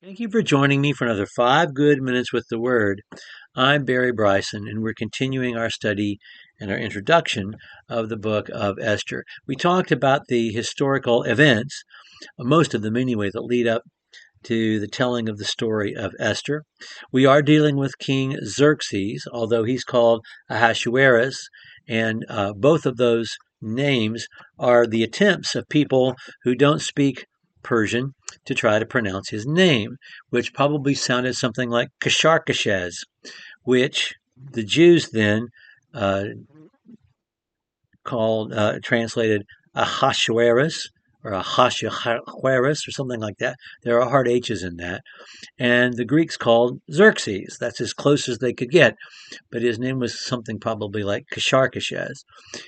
Thank you for joining me for another 5 good minutes with the Word. I'm Barry Bryson, and we're continuing our study and our introduction of the book of Esther. We talked about the historical events, most of them anyway, that lead up to the telling of the story of Esther. We are dealing with King Xerxes, although he's called Ahasuerus, and both of those names are the attempts of people who don't speak Persian to try to pronounce his name, which probably sounded something like Kasharkashez, which the Jews then uh, translated Ahasuerus or Ahasuerus or something like that. There are hard H's in that. And the Greeks called Xerxes. That's as close as they could get. But his name was something probably like Kasharkashez.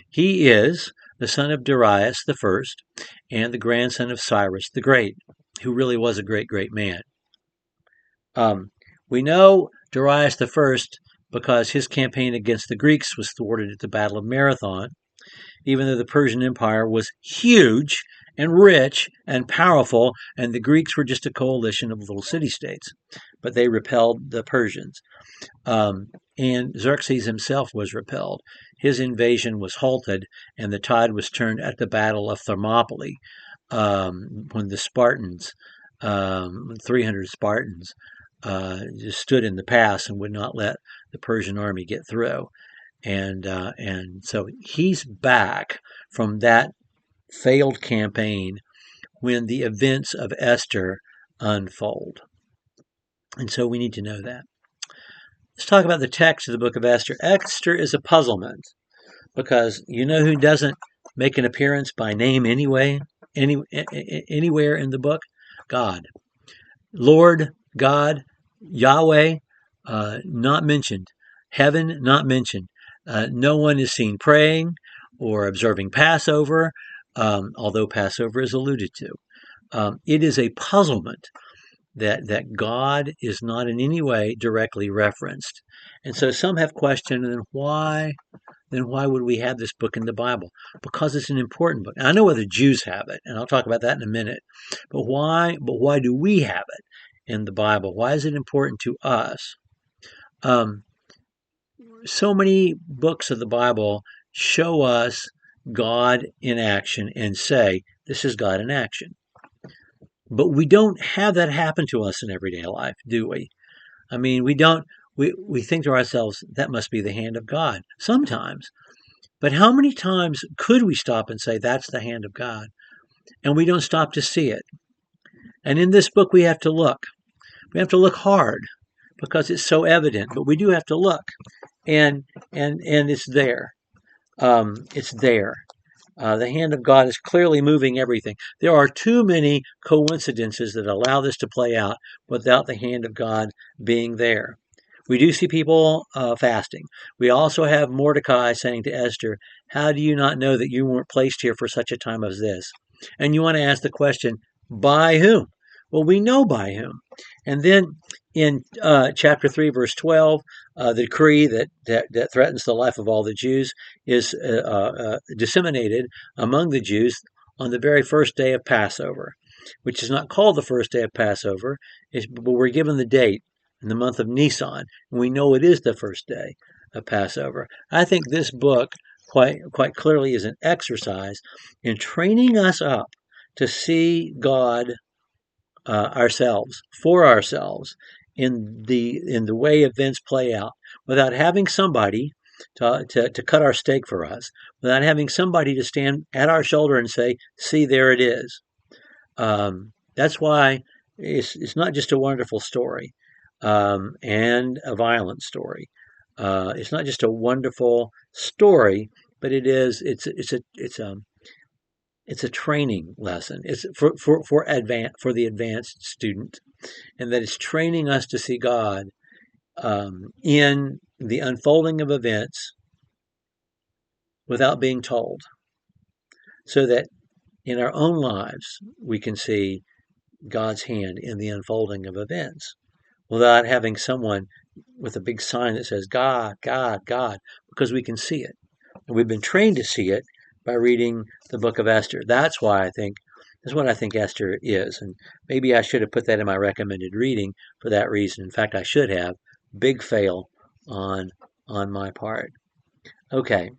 He is the son of Darius the First and the grandson of Cyrus the Great, who really was a great, great man. We know Darius the First because his campaign against the Greeks was thwarted at the Battle of Marathon, even though the Persian Empire was huge and rich and powerful, and the Greeks were just a coalition of little city-states. But they repelled the Persians. And Xerxes himself was repelled. His invasion was halted, and the tide was turned at the Battle of Thermopylae when the Spartans, 300 Spartans, just stood in the pass and would not let the Persian army get through. And so he's back from that failed campaign when the events of Esther unfold. And so we need to know that. Let's talk about the text of the book of Esther. Esther is a puzzlement because you know who doesn't make an appearance by name anyway, anywhere in the book? God. Lord, God, Yahweh, not mentioned. Heaven, not mentioned. No one is seen praying or observing Passover, although Passover is alluded to. It is a puzzlement that God is not in any way directly referenced. And so some have questioned, then why would we have this book in the Bible? Because it's an important book. And I know whether Jews have it, and I'll talk about that in a minute. But why do we have it in the Bible? Why is it important to us? So many books of the Bible show us God in action and say, this is God in action. But we don't have that happen to us in everyday life, do we? I mean, we don't. We think to ourselves, that must be the hand of God. Sometimes. But how many times could we stop and say, that's the hand of God? And we don't stop to see it. And in this book, we have to look. We have to look hard because it's so evident, but we do have to look. And it's there. It's there. The hand of God is clearly moving everything. There are too many coincidences that allow this to play out without the hand of God being there. We do see people fasting. We also have Mordecai saying to Esther, how do you not know that you weren't placed here for such a time as this? And you want to ask the question, by whom? Well, we know by whom. And then in chapter 3, verse 12, the decree that threatens the life of all the Jews is disseminated among the Jews on the very first day of Passover, which is not called the first day of Passover, but we're given the date in the month of Nisan, and we know it is the first day of Passover. I think this book quite clearly is an exercise in training us up to see God ourselves, for ourselves, in the way events play out, without having somebody to cut our steak for us, without having somebody to stand at our shoulder and say, see, there it is. That's why it's not just a wonderful story and a violent story. It's not just a wonderful story, but it's a training lesson. It's for the advanced student, and that it's training us to see God in the unfolding of events without being told, so that in our own lives we can see God's hand in the unfolding of events without having someone with a big sign that says God, God, God, because we can see it. And we've been trained to see it by reading the book of Esther. That's why I think is what I think Esther is. And maybe I should have put that in my recommended reading for that reason. In fact, I should have. Big fail on my part. Okay.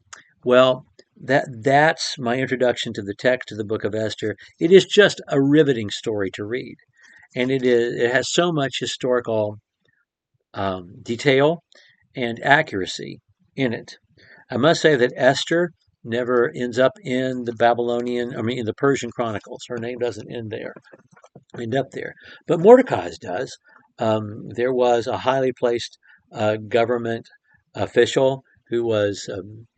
Well, that's my introduction to the text of the book of Esther. It is just a riveting story to read, and it has so much historical detail and accuracy in it. I must say that Esther never ends up in the in the Persian Chronicles. Her name doesn't end up there. But Mordecai's does. There was a highly placed government official who was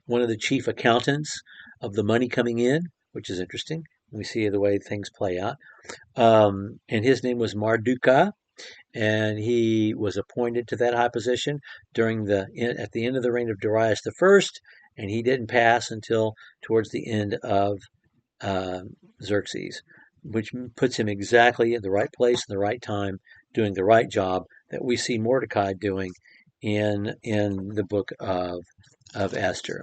one of the chief accountants of the money coming in, which is interesting. We see the way things play out. And his name was Mardukah, and he was appointed to that high position at the end of the reign of Darius the First, and he didn't pass until towards the end of uh, Xerxes, which puts him exactly at the right place and the right time, doing the right job that we see Mordecai doing in the book of Esther.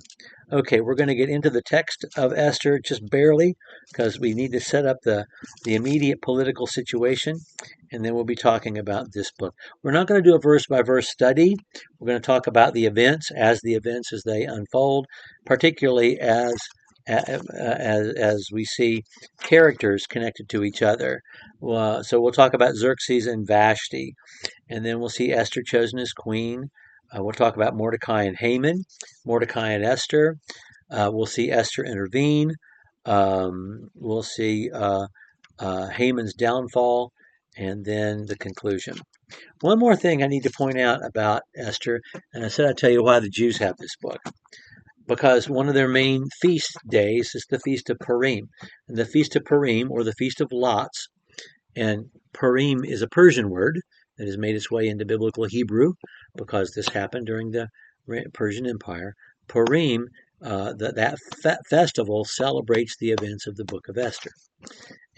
Okay, we're going to get into the text of Esther just barely because we need to set up the immediate political situation, and then we'll be talking about this book. We're not going to do a verse by verse study. We're going to talk about the events as they unfold, particularly as we see characters connected to each other. So we'll talk about Xerxes and Vashti, and then we'll see Esther chosen as queen. We'll talk about Mordecai and Haman, Mordecai and Esther. We'll see Esther intervene. We'll see Haman's downfall, and then the conclusion. One more thing I need to point out about Esther, and I said I'd tell you why the Jews have this book. Because one of their main feast days is the Feast of Purim. And the Feast of Purim, or the Feast of Lots, and Purim is a Persian word that has made its way into biblical Hebrew because this happened during the Persian Empire. Purim, that festival celebrates the events of the book of Esther.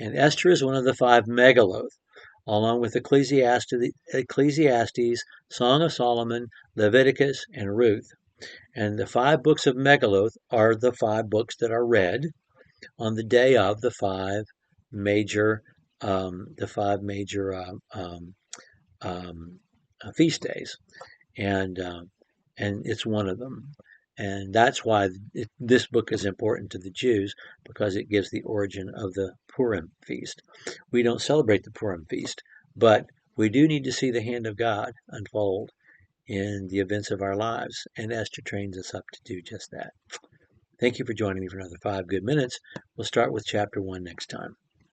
And Esther is one of the five megaloth, along with Ecclesiastes, Song of Solomon, Leviticus, and Ruth. And the five books of Megaloth are the five books that are read on the day of the five major feast days, and it's one of them. And that's why this book is important to the Jews, because it gives the origin of the Purim feast. We don't celebrate the Purim feast, but we do need to see the hand of God unfold in the events of our lives, and Esther trains us up to do just that. Thank you for joining me for another 5 good minutes. We'll start with chapter 1 next time.